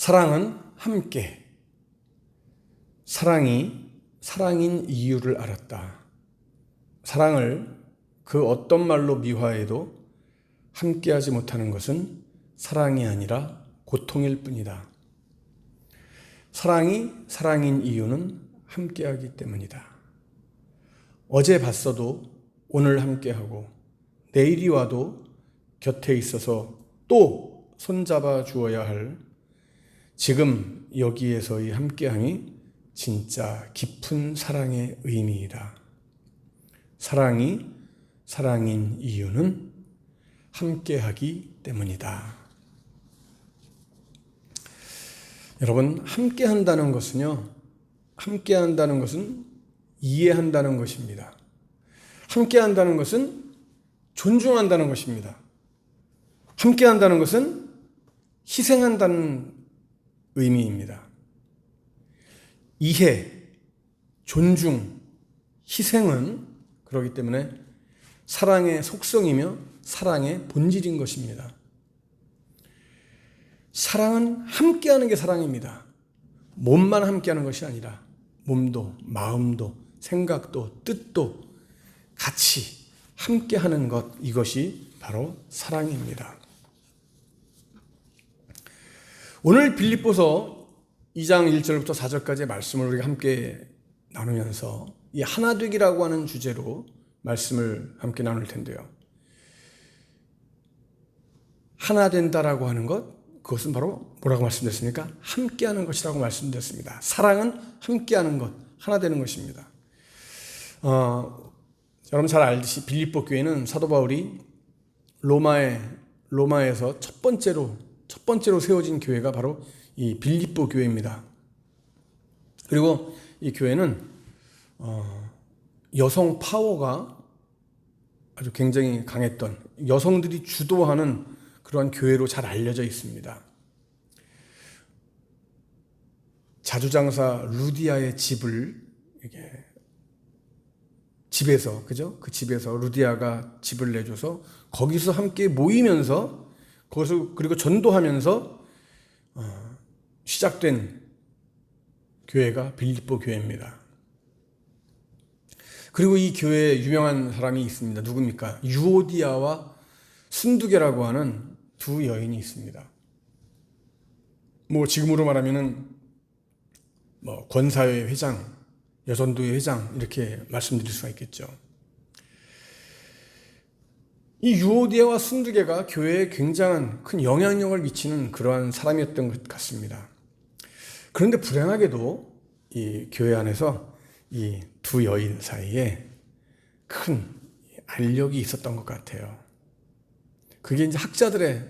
사랑은 함께. 사랑이 사랑인 이유를 알았다. 사랑을 그 어떤 말로 미화해도 함께하지 못하는 것은 사랑이 아니라 고통일 뿐이다. 사랑이 사랑인 이유는 함께하기 때문이다. 어제 봤어도 오늘 함께하고 내일이 와도 곁에 있어서 또 손잡아 주어야 할 지금 여기에서의 함께함이 진짜 깊은 사랑의 의미이다. 사랑이 사랑인 이유는 함께하기 때문이다. 여러분, 함께한다는 것은요, 함께한다는 것은 이해한다는 것입니다. 함께한다는 것은 존중한다는 것입니다. 함께한다는 것은 희생한다는 의미입니다. 이해, 존중, 희생은 그렇기 때문에 사랑의 속성이며 사랑의 본질인 것입니다. 사랑은 함께하는 게 사랑입니다. 몸만 함께하는 것이 아니라 몸도 마음도 생각도 뜻도 같이 함께하는 것, 이것이 바로 사랑입니다. 오늘 빌립보서 2장 1절부터 4절까지의 말씀을 우리가 함께 나누면서 이 하나되기라고 하는 주제로 말씀을 함께 나눌 텐데요. 하나 된다라고 하는 것, 그것은 바로 뭐라고 말씀드렸습니까? 함께하는 것이라고 말씀드렸습니다. 사랑은 함께하는 것, 하나 되는 것입니다. 여러분 잘 알듯이 빌립보 교회는 사도 바울이 로마에서 첫 번째로 세워진 교회가 바로 이 빌립보 교회입니다. 그리고 이 교회는 여성 파워가 아주 굉장히 강했던, 여성들이 주도하는 그러한 교회로 잘 알려져 있습니다. 자주장사 루디아의 집에서 그 집에서 루디아가 집을 내줘서 거기서 함께 모이면서 거기서 그리고 전도하면서 시작된 교회가 빌립보 교회입니다. 그리고 이 교회에 유명한 사람이 있습니다. 누굽니까? 유오디아와 순두계라고 하는 두 여인이 있습니다. 지금으로 말하면은 권사회 회장, 여전도회 회장 이렇게 말씀드릴 수가 있겠죠. 이 유오디아와 순두계가 교회에 굉장한 큰 영향력을 미치는 그러한 사람이었던 것 같습니다. 그런데 불행하게도 이 교회 안에서 이 두 여인 사이에 큰 알력이 있었던 것 같아요. 그게 이제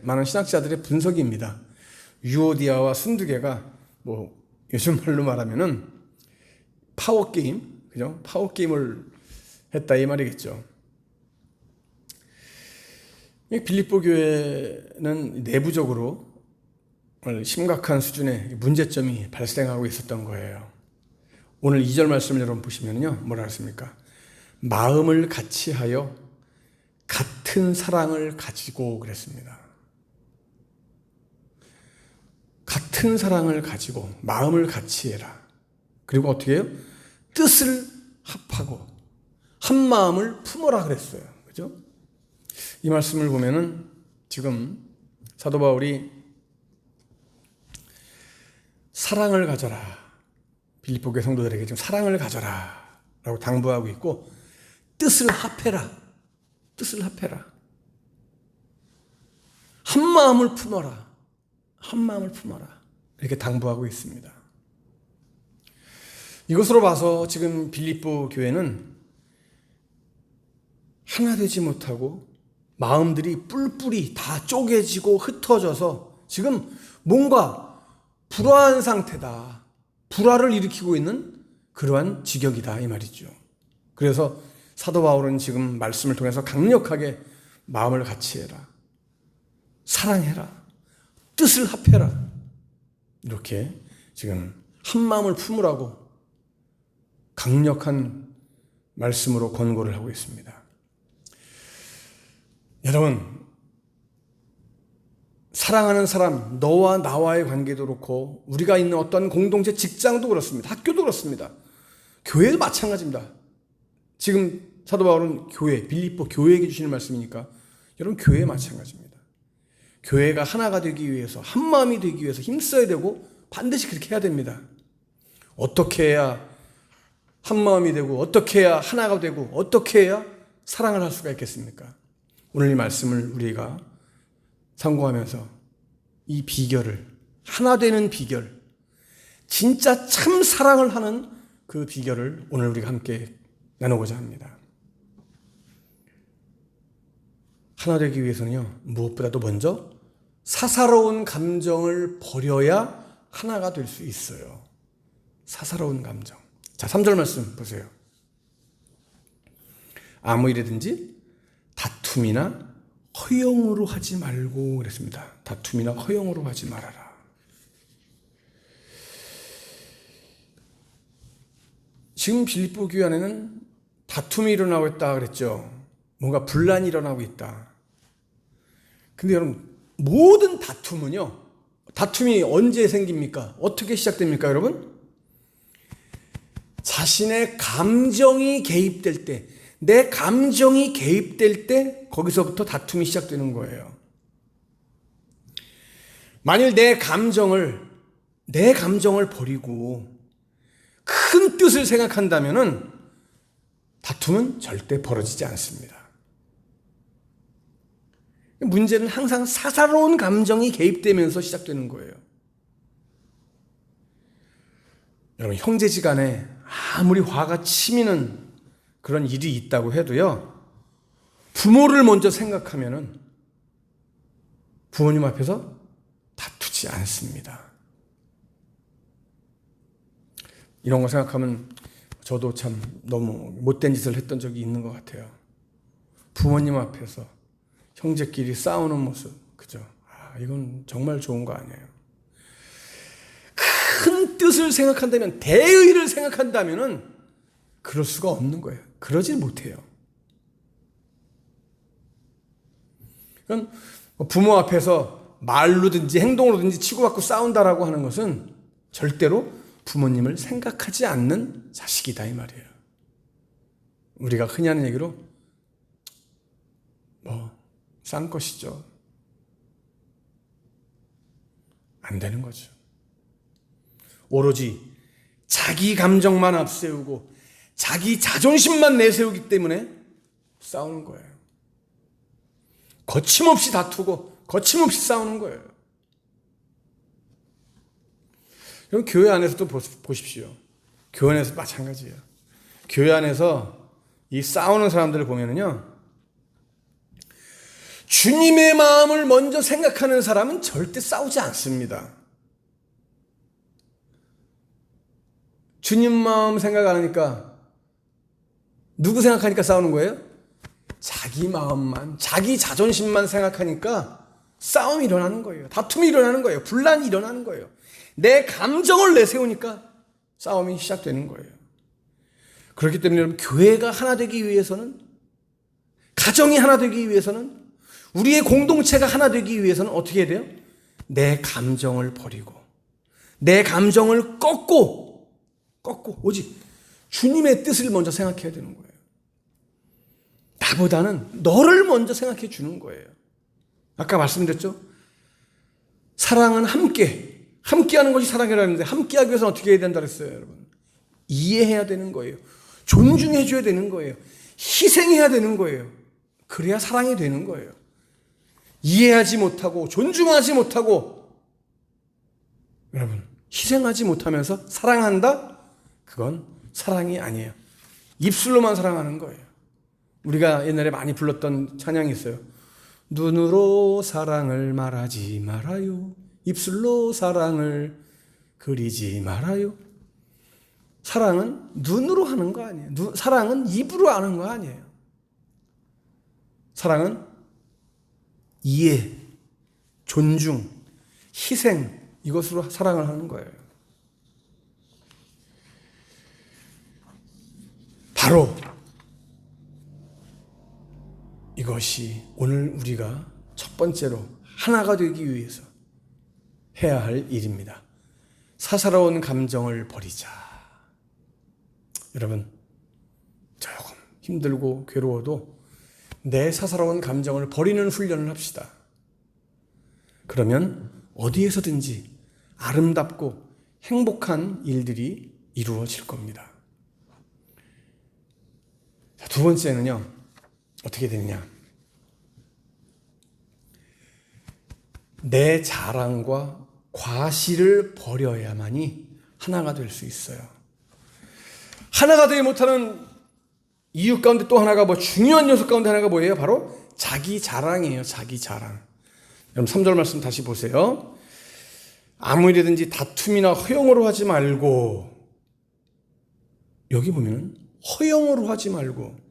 많은 신학자들의 분석입니다. 유오디아와 순두계가 요즘 말로 말하면은 파워게임, 그죠? 파워게임을 했다 이 말이겠죠. 빌립보 교회는 내부적으로 심각한 수준의 문제점이 발생하고 있었던 거예요. 오늘 2절 말씀을 여러분 보시면요, 뭐라 했습니까? 마음을 같이 하여 같은 사랑을 가지고 그랬습니다. 같은 사랑을 가지고 마음을 같이 해라. 그리고 어떻게 해요? 뜻을 합하고 한 마음을 품어라 그랬어요. 그죠? 이 말씀을 보면은 지금 사도 바울이 사랑을 가져라. 빌립보 교회 성도들에게 지금 사랑을 가져라 라고 당부하고 있고, 뜻을 합해라. 뜻을 합해라. 한 마음을 품어라. 한 마음을 품어라. 이렇게 당부하고 있습니다. 이것으로 봐서 지금 빌립보 교회는 하나 되지 못하고 마음들이 뿔뿔이 다 쪼개지고 흩어져서 지금 뭔가 불화한 상태다. 불화를 일으키고 있는 그러한 지경이다 이 말이죠. 그래서 사도 바울은 지금 말씀을 통해서 강력하게 마음을 같이 해라. 사랑해라. 뜻을 합해라. 이렇게 지금 한 마음을 품으라고 강력한 말씀으로 권고를 하고 있습니다. 여러분, 사랑하는 사람, 너와 나와의 관계도 그렇고 우리가 있는 어떤 공동체, 직장도 그렇습니다. 학교도 그렇습니다. 교회도 마찬가지입니다. 지금 사도 바울은 교회, 빌립보 교회에게 주시는 말씀이니까 여러분 교회 마찬가지입니다. 교회가 하나가 되기 위해서, 한 마음이 되기 위해서 힘써야 되고 반드시 그렇게 해야 됩니다. 어떻게 해야 한 마음이 되고, 어떻게 해야 하나가 되고, 어떻게 해야 사랑을 할 수가 있겠습니까? 오늘 이 말씀을 우리가 상고하면서 이 비결을, 하나 되는 비결, 진짜 참 사랑을 하는 그 비결을 오늘 우리가 함께 나누고자 합니다. 하나 되기 위해서는요, 무엇보다도 먼저 사사로운 감정을 버려야 하나가 될 수 있어요. 사사로운 감정. 자, 3절 말씀 보세요. 아무 일이든지 다툼이나 허영으로 하지 말고 그랬습니다. 다툼이나 허영으로 하지 말아라. 지금 빌립보 교회 안에는 다툼이 일어나고 있다 그랬죠. 뭔가 분란이 일어나고 있다. 근데 여러분, 모든 다툼은요, 다툼이 언제 생깁니까? 어떻게 시작됩니까, 여러분? 자신의 감정이 개입될 때, 내 감정이 개입될 때 거기서부터 다툼이 시작되는 거예요. 만일 내 감정을 버리고 큰 뜻을 생각한다면은 다툼은 절대 벌어지지 않습니다. 문제는 항상 사사로운 감정이 개입되면서 시작되는 거예요. 여러분, 형제지간에 아무리 화가 치미는 그런 일이 있다고 해도요, 부모를 먼저 생각하면은 부모님 앞에서 다투지 않습니다. 이런 거 생각하면 저도 참 너무 못된 짓을 했던 적이 있는 것 같아요. 부모님 앞에서 형제끼리 싸우는 모습, 그죠? 이건 정말 좋은 거 아니에요. 큰 뜻을 생각한다면, 대의를 생각한다면은 그럴 수가 없는 거예요. 그러질 못해요. 그럼 부모 앞에서 말로든지 행동으로든지 치고받고 싸운다라고 하는 것은 절대로 부모님을 생각하지 않는 자식이다 이 말이에요. 우리가 흔히 하는 얘기로 싼 것이죠. 안 되는 거죠. 오로지 자기 감정만 앞세우고 자기 자존심만 내세우기 때문에 싸우는 거예요. 거침없이 다투고 거침없이 싸우는 거예요. 그럼 교회 안에서도 보십시오. 교회 안에서 마찬가지예요. 교회 안에서 이 싸우는 사람들을 보면은요, 주님의 마음을 먼저 생각하는 사람은 절대 싸우지 않습니다. 주님 마음 생각 안 하니까 누구 생각하니까 싸우는 거예요? 자기 마음만, 자기 자존심만 생각하니까 싸움이 일어나는 거예요. 다툼이 일어나는 거예요. 분란이 일어나는 거예요. 내 감정을 내세우니까 싸움이 시작되는 거예요. 그렇기 때문에 여러분, 교회가 하나 되기 위해서는, 가정이 하나 되기 위해서는, 우리의 공동체가 하나 되기 위해서는 어떻게 해야 돼요? 내 감정을 버리고 내 감정을 꺾고 오직 주님의 뜻을 먼저 생각해야 되는 거예요. 나보다는 너를 먼저 생각해 주는 거예요. 아까 말씀드렸죠? 사랑은 함께하는 것이 사랑이라는데, 함께하기 위해서는 어떻게 해야 된다 그랬어요, 여러분? 이해해야 되는 거예요. 존중해 줘야 되는 거예요. 희생해야 되는 거예요. 그래야 사랑이 되는 거예요. 이해하지 못하고 존중하지 못하고 여러분, 희생하지 못하면서 사랑한다? 그건 사랑이 아니에요. 입술로만 사랑하는 거예요. 우리가 옛날에 많이 불렀던 찬양이 있어요. 눈으로 사랑을 말하지 말아요. 입술로 사랑을 그리지 말아요. 사랑은 눈으로 하는 거 아니에요. 사랑은 입으로 하는 거 아니에요. 사랑은 이해, 존중, 희생, 이것으로 사랑을 하는 거예요. 바로 이것이 오늘 우리가 첫 번째로 하나가 되기 위해서 해야 할 일입니다. 사사로운 감정을 버리자. 여러분, 조금 힘들고 괴로워도 내 사사로운 감정을 버리는 훈련을 합시다. 그러면 어디에서든지 아름답고 행복한 일들이 이루어질 겁니다. 자, 두 번째는요, 어떻게 되느냐? 내 자랑과 과시를 버려야만이 하나가 될 수 있어요. 하나가 되지 못하는 이유 가운데 또 하나가 중요한 요소 가운데 하나가 뭐예요? 바로 자기 자랑이에요. 자기 자랑. 여러분 3절 말씀 다시 보세요. 아무 일이든지 다툼이나 허영으로 하지 말고, 여기 보면 허영으로 하지 말고,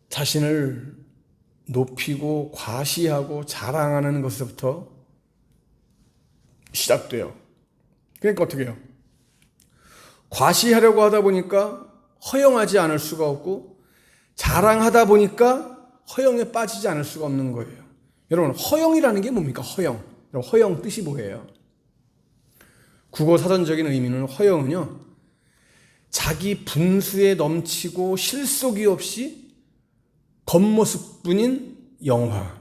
자신을 높이고 과시하고 자랑하는 것에서부터 시작돼요. 그러니까 어떻게 해요? 과시하려고 하다 보니까 허영하지 않을 수가 없고, 자랑하다 보니까 허영에 빠지지 않을 수가 없는 거예요. 여러분, 허영이라는 게 뭡니까? 허영. 여러분, 허영 뜻이 뭐예요? 국어 사전적인 의미는 허영은요, 자기 분수에 넘치고 실속이 없이 겉모습뿐인 영화,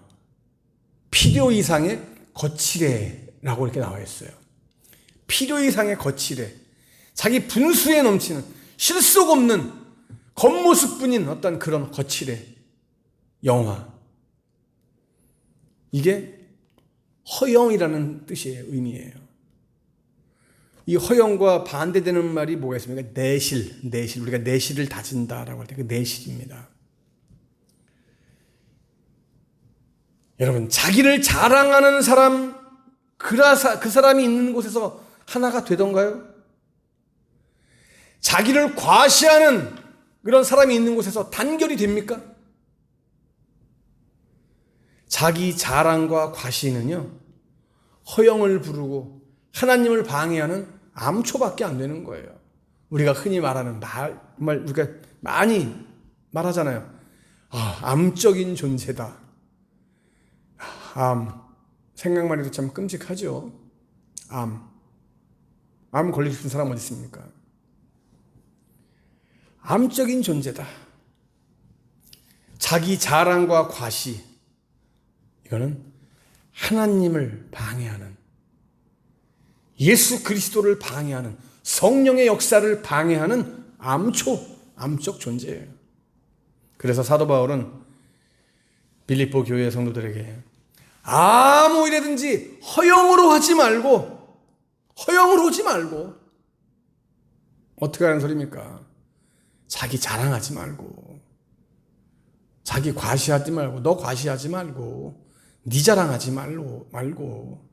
필요 이상의 거칠애라고 이렇게 나와 있어요. 필요 이상의 거칠애, 자기 분수에 넘치는 실속 없는 겉모습뿐인 어떤 그런 거칠애 영화, 이게 허영이라는 뜻이에요. 의미예요. 이 허영과 반대되는 말이 뭐가 있습니까? 내실. 우리가 내실을 다진다라고 할 때 그 내실입니다. 여러분, 자기를 자랑하는 사람, 그 사람이 있는 곳에서 하나가 되던가요? 자기를 과시하는 그런 사람이 있는 곳에서 단결이 됩니까? 자기 자랑과 과시는요, 허영을 부르고 하나님을 방해하는 암초밖에 안 되는 거예요. 우리가 흔히 말하는 우리가 많이 말하잖아요. 암적인 존재다. 생각만 해도 참 끔찍하죠. 암 걸리고 싶은 사람 어디 있습니까? 암적인 존재다. 자기 자랑과 과시, 이거는 하나님을 방해하는, 예수 그리스도를 방해하는, 성령의 역사를 방해하는 암적 존재예요. 그래서 사도 바울은 빌립보 교회 성도들에게 아무 일이든지 허영으로 하지 말고, 어떻게 하는 소리입니까? 자기 자랑하지 말고, 자기 과시하지 말고, 너 과시하지 말고, 네 자랑하지 말고,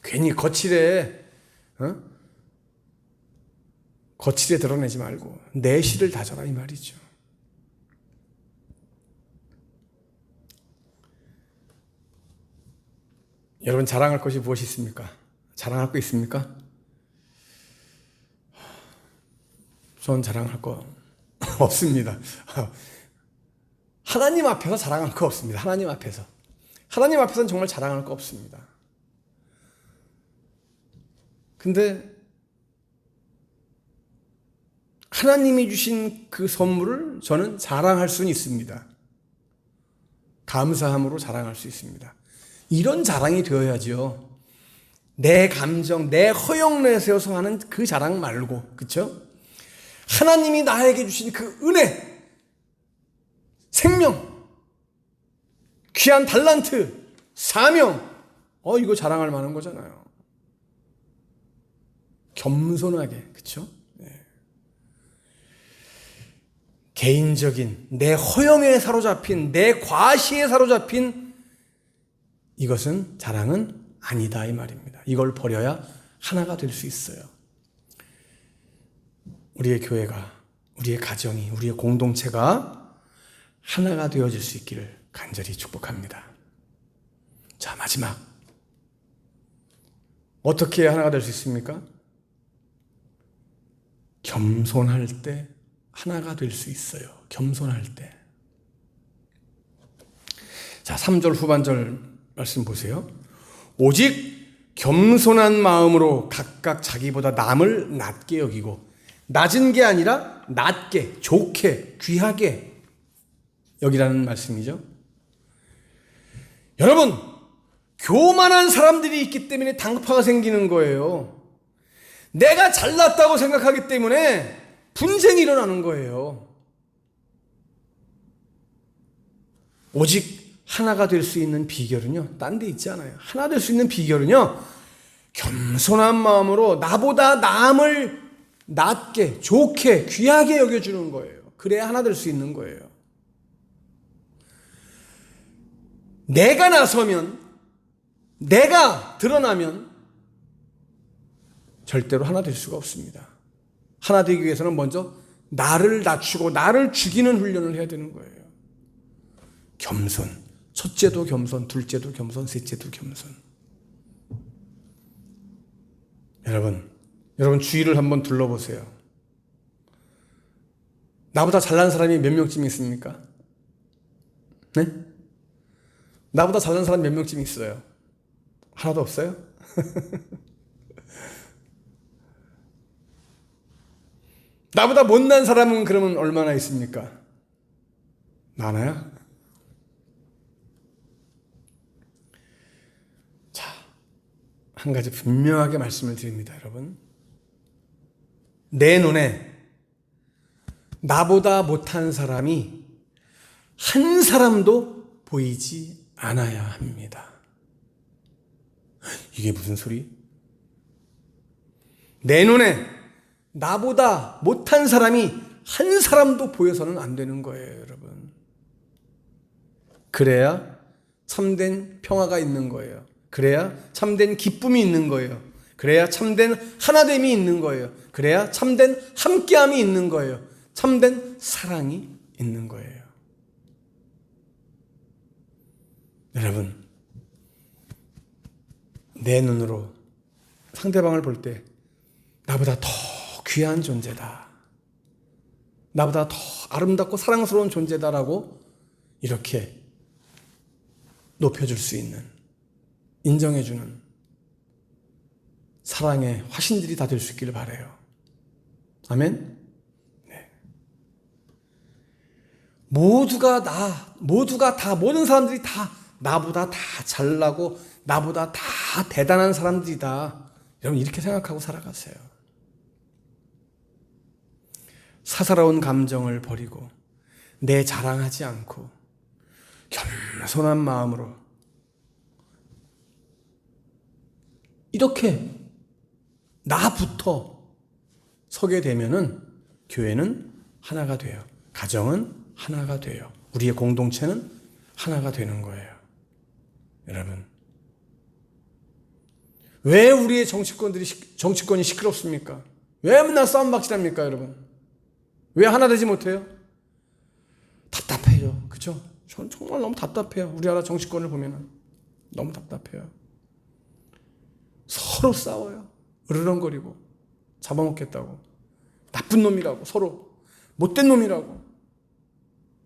괜히 거칠에 드러내지 말고 내실을 다져라, 이 말이죠. 여러분, 자랑할 것이 무엇이 있습니까? 자랑할 거 있습니까? 전 자랑할 거 없습니다. 하나님 앞에서 자랑할 거 없습니다. 하나님 앞에서는 정말 자랑할 거 없습니다. 근데 하나님이 주신 그 선물을 저는 자랑할 수는 있습니다. 감사함으로 자랑할 수 있습니다. 이런 자랑이 되어야죠. 내 감정, 내 허영 내세워서 하는 그 자랑 말고, 그렇죠? 하나님이 나에게 주신 그 은혜, 생명, 귀한 달란트, 사명, 이거 자랑할 만한 거잖아요. 겸손하게, 그렇죠? 네. 개인적인 내 허영에 사로잡힌, 내 과시에 사로잡힌 이것은 자랑은 아니다, 이 말입니다. 이걸 버려야 하나가 될 수 있어요. 우리의 교회가, 우리의 가정이, 우리의 공동체가 하나가 되어질 수 있기를 간절히 축복합니다. 자, 마지막. 어떻게 하나가 될 수 있습니까? 겸손할 때 하나가 될 수 있어요. 겸손할 때. 자, 3절 후반절 말씀 보세요. 오직 겸손한 마음으로 각각 자기보다 남을 낮게 여기고, 낮은 게 아니라 낮게, 좋게, 귀하게 여기라는 말씀이죠. 여러분, 교만한 사람들이 있기 때문에 당파가 생기는 거예요. 내가 잘났다고 생각하기 때문에 분쟁이 일어나는 거예요. 오직 하나가 될 수 있는 비결은요, 딴 데 있지 않아요. 하나 될 수 있는 비결은요, 겸손한 마음으로 나보다 남을 낮게, 좋게, 귀하게 여겨주는 거예요. 그래야 하나 될 수 있는 거예요. 내가 나서면, 내가 드러나면 절대로 하나 될 수가 없습니다. 하나 되기 위해서는 먼저 나를 낮추고 나를 죽이는 훈련을 해야 되는 거예요. 겸손. 첫째도 겸손, 둘째도 겸손, 셋째도 겸손. 여러분 주위를 한번 둘러보세요. 나보다 잘난 사람이 몇 명쯤 있습니까? 네? 나보다 잘난 사람 몇 명쯤 있어요? 하나도 없어요? 나보다 못난 사람은 그러면 얼마나 있습니까? 많아요? 자, 한 가지 분명하게 말씀을 드립니다, 여러분. 내 눈에 나보다 못한 사람이 한 사람도 보이지 않아야 합니다. 이게 무슨 소리? 내 눈에 나보다 못한 사람이 한 사람도 보여서는 안 되는 거예요, 여러분. 그래야 참된 평화가 있는 거예요. 그래야 참된 기쁨이 있는 거예요. 그래야 참된 하나됨이 있는 거예요. 그래야 참된 함께함이 있는 거예요. 참된 사랑이 있는 거예요. 여러분, 내 눈으로 상대방을 볼 때 나보다 더 귀한 존재다, 나보다 더 아름답고 사랑스러운 존재다라고 이렇게 높여줄 수 있는, 인정해주는 사랑의 화신들이 다 될 수 있기를 바라요. 아멘? 네. 모든 사람들이 다 나보다 다 잘나고 나보다 다 대단한 사람들이다. 여러분, 이렇게 생각하고 살아가세요. 사사로운 감정을 버리고 내 자랑하지 않고 겸손한 마음으로 이렇게 나부터 서게 되면은 교회는 하나가 돼요. 가정은 하나가 돼요. 우리의 공동체는 하나가 되는 거예요. 여러분, 왜 우리의 정치권이 시끄럽습니까? 왜 맨날 싸움박질합니까, 여러분? 왜 하나 되지 못해요? 답답해요. 그렇죠? 전 정말 너무 답답해요. 우리나라 정치권을 보면은 너무 답답해요. 서로 싸워요. 으르렁거리고 잡아먹겠다고, 나쁜 놈이라고, 서로 못된 놈이라고,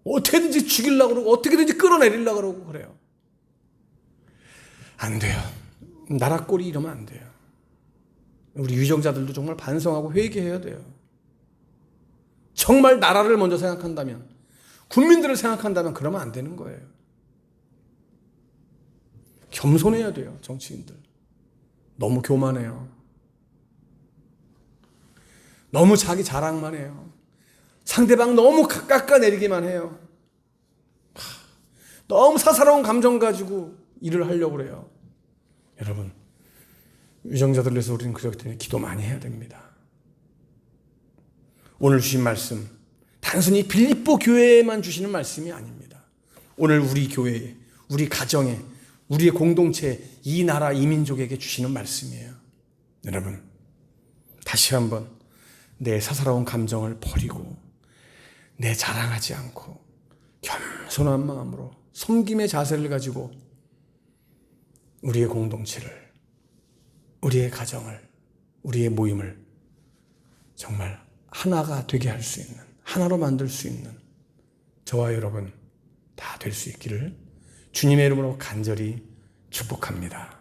어떻게든지 죽이려고 그러고 어떻게든지 끌어내리려고 그러고 그래요. 안 돼요. 나라 꼴이 이러면 안 돼요. 우리 유정자들도 정말 반성하고 회개해야 돼요. 정말 나라를 먼저 생각한다면, 국민들을 생각한다면 그러면 안 되는 거예요. 겸손해야 돼요, 정치인들. 너무 교만해요. 너무 자기 자랑만 해요. 상대방 너무 깎아내리기만 해요. 너무 사사로운 감정 가지고 일을 하려고 그래요. 여러분, 유정자들 위해서 우리는 그렇기 때문에 기도 많이 해야 됩니다. 오늘 주신 말씀, 단순히 빌립보 교회에만 주시는 말씀이 아닙니다. 오늘 우리 교회에, 우리 가정에, 우리의 공동체에, 이 나라, 이 민족에게 주시는 말씀이에요. 여러분, 다시 한번 내 사사로운 감정을 버리고 내 자랑하지 않고 겸손한 마음으로 섬김의 자세를 가지고 우리의 공동체를, 우리의 가정을, 우리의 모임을 정말 하나가 되게 할 수 있는, 하나로 만들 수 있는 저와 여러분 다 될 수 있기를 주님의 이름으로 간절히 축복합니다.